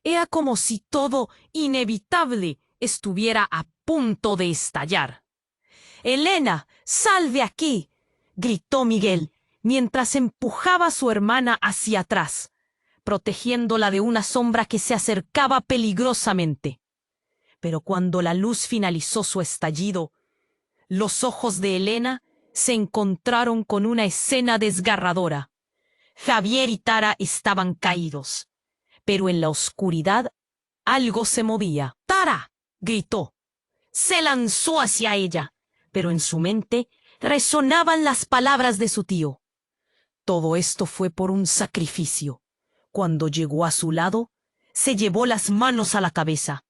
Era como si todo inevitable estuviera a punto de estallar. «¡Elena, sal de aquí!», gritó Miguel, mientras empujaba a su hermana hacia atrás, protegiéndola de una sombra que se acercaba peligrosamente. Pero cuando la luz finalizó su estallido, los ojos de Elena se encontraron con una escena desgarradora. Javier y Tara estaban caídos, pero en la oscuridad algo se movía. «¡Tara!», gritó. Se lanzó hacia ella, pero en su mente resonaban las palabras de su tío. Todo esto fue por un sacrificio. Cuando llegó a su lado, se llevó las manos a la cabeza.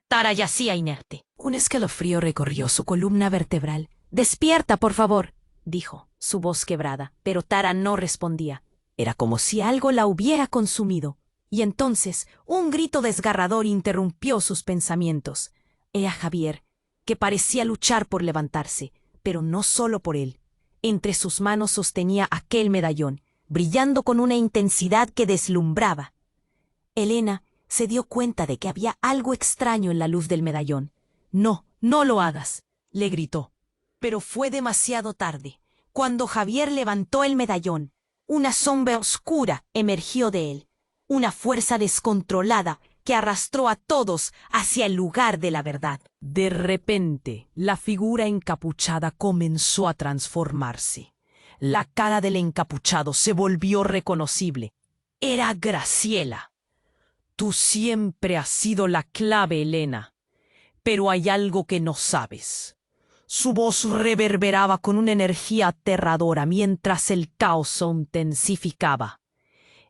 Tara yacía inerte. Un escalofrío recorrió su columna vertebral. «Despierta, por favor», dijo, su voz quebrada, pero Tara no respondía. Era como si algo la hubiera consumido. Y entonces un grito desgarrador interrumpió sus pensamientos. Era Javier, que parecía luchar por levantarse, pero no solo por él. Entre sus manos sostenía aquel medallón, brillando con una intensidad que deslumbraba. Elena se dio cuenta de que había algo extraño en la luz del medallón. «No, no lo hagas», le gritó. Pero fue demasiado tarde. Cuando Javier levantó el medallón, una sombra oscura emergió de él, una fuerza descontrolada que arrastró a todos hacia el lugar de la verdad. De repente, la figura encapuchada comenzó a transformarse. La cara del encapuchado se volvió reconocible. Era Graciela. «Tú siempre has sido la clave, Elena. Pero hay algo que no sabes». Su voz reverberaba con una energía aterradora mientras el caos se intensificaba.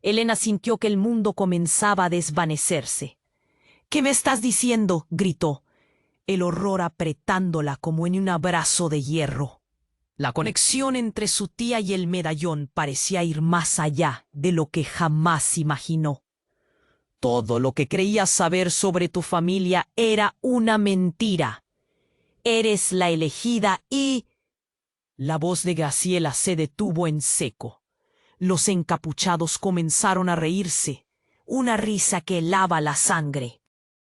Elena sintió que el mundo comenzaba a desvanecerse. «¿Qué me estás diciendo?», gritó, el horror apretándola como en un abrazo de hierro. La conexión entre su tía y el medallón parecía ir más allá de lo que jamás imaginó. «Todo lo que creías saber sobre tu familia era una mentira. Eres la elegida y...». La voz de Graciela se detuvo en seco. Los encapuchados comenzaron a reírse, una risa que helaba la sangre.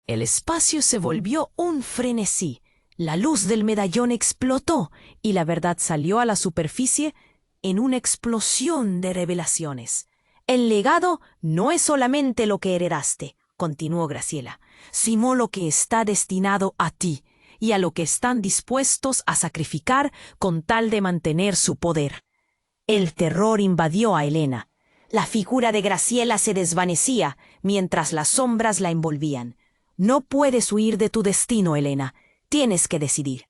El espacio se volvió un frenesí. La luz del medallón explotó y la verdad salió a la superficie en una explosión de revelaciones. «El legado no es solamente lo que heredaste», continuó Graciela, «sino lo que está destinado a ti y a lo que están dispuestos a sacrificar con tal de mantener su poder». El terror invadió a Elena. La figura de Graciela se desvanecía mientras las sombras la envolvían. «No puedes huir de tu destino, Elena. Tienes que decidir».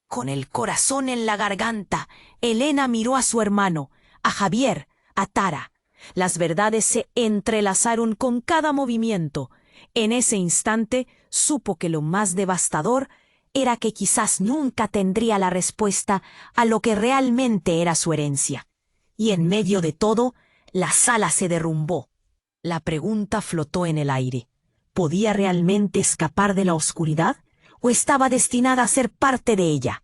Con el corazón en la garganta, Elena miró a su hermano, a Javier, a Tara. Las verdades se entrelazaron con cada movimiento. En ese instante supo que lo más devastador era que quizás nunca tendría la respuesta a lo que realmente era su herencia. Y en medio de todo, la sala se derrumbó. La pregunta flotó en el aire. ¿Podía realmente escapar de la oscuridad o estaba destinada a ser parte de ella?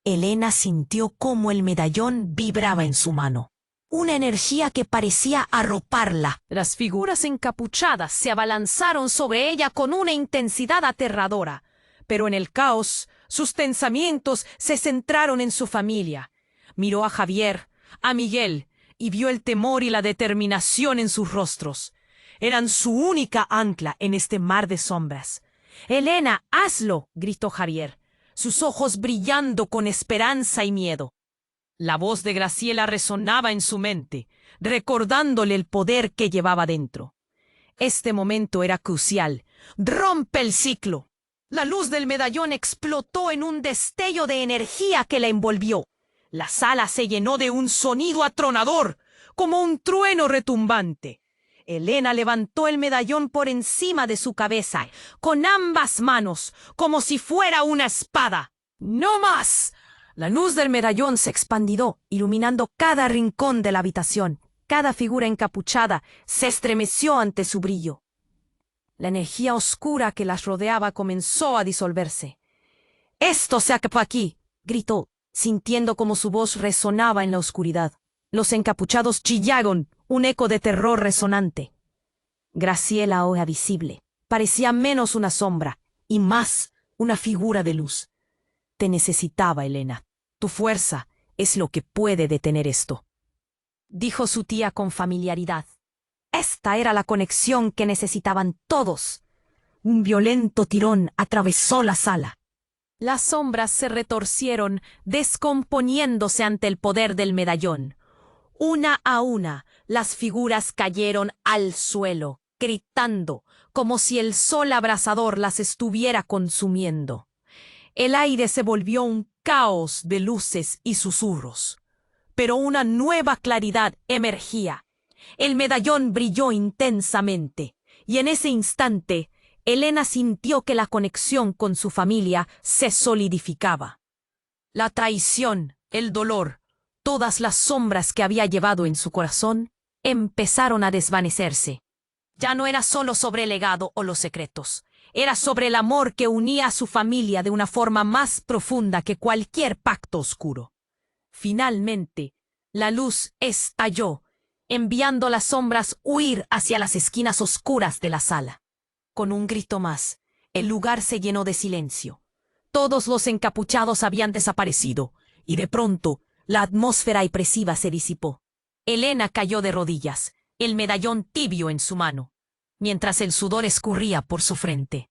Elena sintió cómo el medallón vibraba en su mano. Una energía que parecía arroparla. Las figuras encapuchadas se abalanzaron sobre ella con una intensidad aterradora. Pero en el caos, sus pensamientos se centraron en su familia. Miró a Javier, a Miguel, y vio el temor y la determinación en sus rostros. Eran su única ancla en este mar de sombras. «Elena, hazlo», gritó Javier, sus ojos brillando con esperanza y miedo. La voz de Graciela resonaba en su mente, recordándole el poder que llevaba dentro. Este momento era crucial, ¡Rompe el ciclo! La luz del medallón explotó en un destello de energía que la envolvió. La sala se llenó de un sonido atronador, como un trueno retumbante. Elena levantó el medallón por encima de su cabeza, con ambas manos, como si fuera una espada. ¡No más! La luz del medallón se expandió, iluminando cada rincón de la habitación. Cada figura encapuchada se estremeció ante su brillo. La energía oscura que las rodeaba comenzó a disolverse. «¡Esto se acabó aquí!», gritó, sintiendo como su voz resonaba en la oscuridad. Los encapuchados chillaron, un eco de terror resonante. Graciela, ahora visible, parecía menos una sombra y más una figura de luz. Te necesitaba, Elena. Tu fuerza es lo que puede detener esto, dijo su tía con familiaridad. Esta era la conexión que necesitaban todos. Un violento tirón atravesó la sala. Las sombras se retorcieron, descomponiéndose ante el poder del medallón. Una a una, las figuras cayeron al suelo, gritando, como si el sol abrasador las estuviera consumiendo. El aire se volvió un caos de luces y susurros. Pero una nueva claridad emergía. El medallón brilló intensamente, y en ese instante, Elena sintió que la conexión con su familia se solidificaba. La traición, el dolor, todas las sombras que había llevado en su corazón, empezaron a desvanecerse. Ya no era solo sobre el legado o los secretos, era sobre el amor que unía a su familia de una forma más profunda que cualquier pacto oscuro. Finalmente, la luz estalló, enviando las sombras huir hacia las esquinas oscuras de la sala. Con un grito más, el lugar se llenó de silencio. Todos los encapuchados habían desaparecido, y de pronto, la atmósfera opresiva se disipó. Elena cayó de rodillas, el medallón tibio en su mano, mientras el sudor escurría por su frente.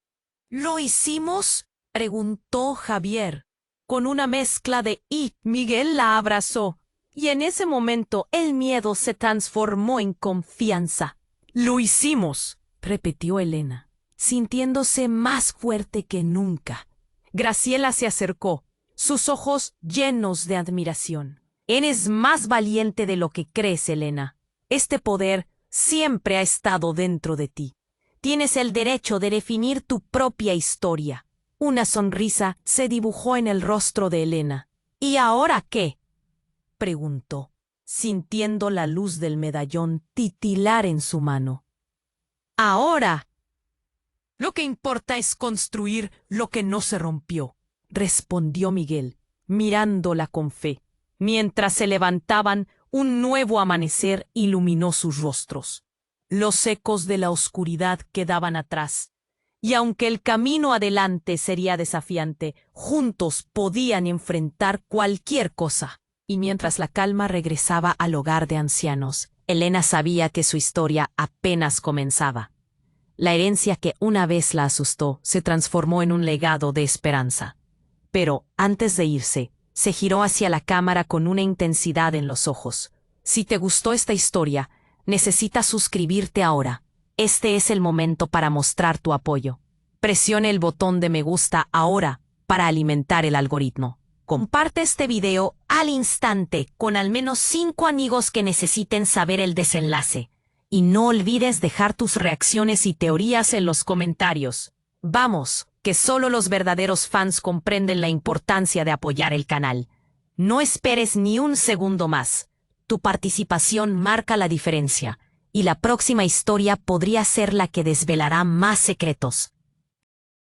¿Lo hicimos?, preguntó Javier, con una mezcla de y Miguel la abrazó, y en ese momento el miedo se transformó en confianza. «Lo hicimos», repitió Elena, sintiéndose más fuerte que nunca. Graciela se acercó, sus ojos llenos de admiración. «Eres más valiente de lo que crees, Elena. Este poder siempre ha estado dentro de ti. Tienes el derecho de definir tu propia historia». Una sonrisa se dibujó en el rostro de Elena. «¿Y ahora qué?», preguntó, sintiendo la luz del medallón titilar en su mano. «Ahora, lo que importa es construir lo que no se rompió», respondió Miguel, mirándola con fe. Mientras se levantaban, un nuevo amanecer iluminó sus rostros. Los ecos de la oscuridad quedaban atrás, y aunque el camino adelante sería desafiante, juntos podían enfrentar cualquier cosa. Y mientras la calma regresaba al hogar de ancianos, Elena sabía que su historia apenas comenzaba. La herencia que una vez la asustó se transformó en un legado de esperanza. Pero, antes de irse, se giró hacia la cámara con una intensidad en los ojos. Si te gustó esta historia, necesitas suscribirte ahora. Este es el momento para mostrar tu apoyo. Presione el botón de me gusta ahora para alimentar el algoritmo. Comparte este video al instante con al menos 5 amigos que necesiten saber el desenlace. Y no olvides dejar tus reacciones y teorías en los comentarios. Vamos, que solo los verdaderos fans comprenden la importancia de apoyar el canal. No esperes ni un segundo más. Tu participación marca la diferencia, y la próxima historia podría ser la que desvelará más secretos.